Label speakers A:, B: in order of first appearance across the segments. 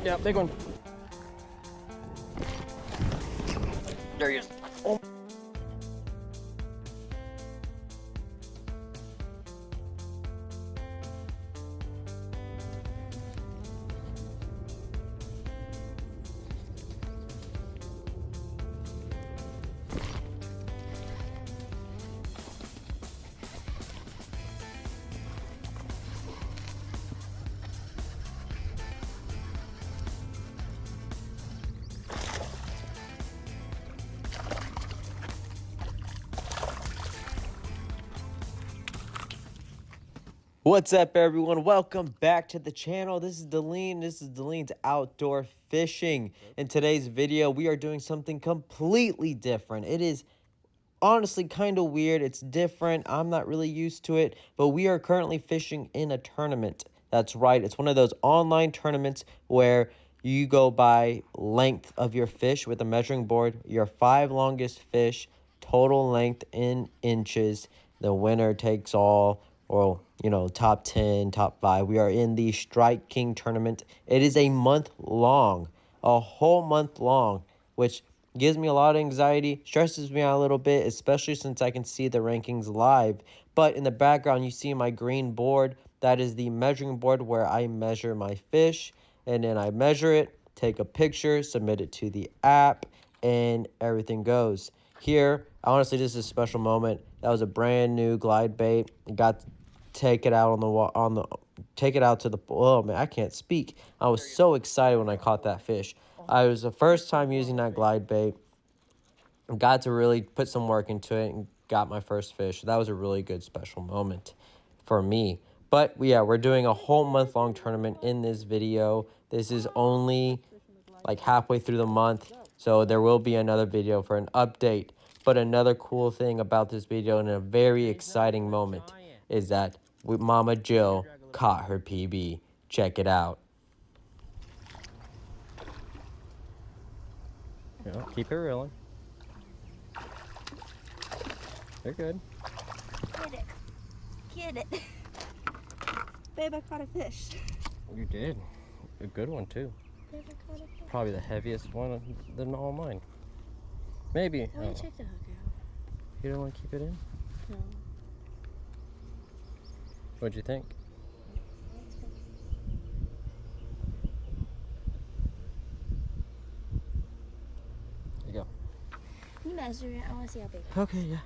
A: Yeah, big one. There he is. Oh.
B: What's up, everyone? Welcome back to the channel. This is Deline. This is Deline's Outdoor Fishing. In today's video, we are doing something completely different. It is honestly kind of weird. It's different. I'm not really used to it, but we are currently fishing in a tournament. That's right. It's one of those online tournaments where you go by length of your fish with a measuring board. Your 5 longest fish, total length in inches. The winner takes all. Or, you know, top 10, top 5. We are in the Strike King tournament. It is a month long, a whole month long, which gives me a lot of anxiety, stresses me out a little bit, especially since I can see the rankings live. But in the background, you see my green board. That is the measuring board where I measure my fish, and then I measure it, take a picture, submit it to the app, and everything goes. Here, honestly, this is a special moment. That was a brand new glide bait. Got take it out take it out to the, oh man, I can't speak. I was so excited when I caught that fish. I was the first time using that glide bait. Got to really put some work into it and got my first fish. That was a really good special moment for me. But yeah, we're doing a whole month-long tournament in this video. This is only like halfway through the month, so there will be another video for an update. But another cool thing about this video and a very exciting moment is that Mama Jill caught her PB. Check it out. Yeah, keep it reeling. You're good.
C: Get it. Get it. Babe, I caught a fish.
B: You did. A good one, too.
C: Babe, I caught a fish.
B: Probably the heaviest one than all mine. Maybe.
C: Why don't you check the hook out?
B: You don't want to keep it in?
C: No.
B: What'd you think? There you go.
C: You measure it. I want to see how big.
B: Okay, yeah.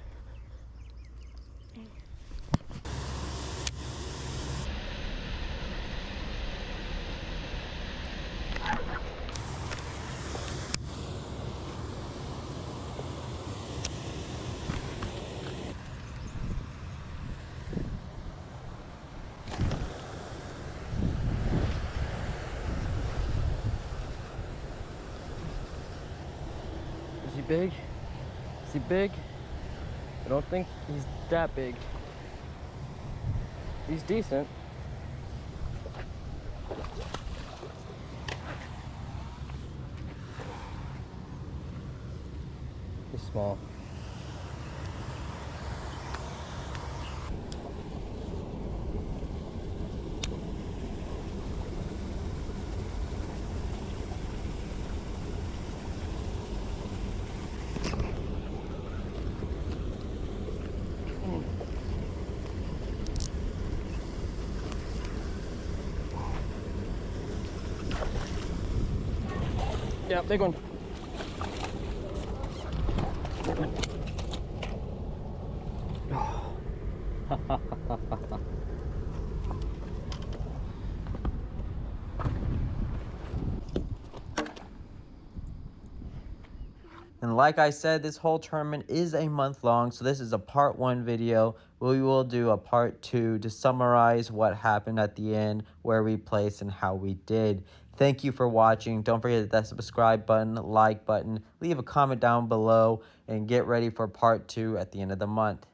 B: Is he big? Is he big? I don't think he's that big. He's decent. He's small.
A: Yeah, big one.
B: And like I said, this whole tournament is a month long, so this is a part 1 video. We will do a part 2 to summarize what happened at the end, where we placed, and how we did. Thank you for watching. Don't forget to hit that subscribe button, like button, leave a comment down below, and get ready for part 2 at the end of the month.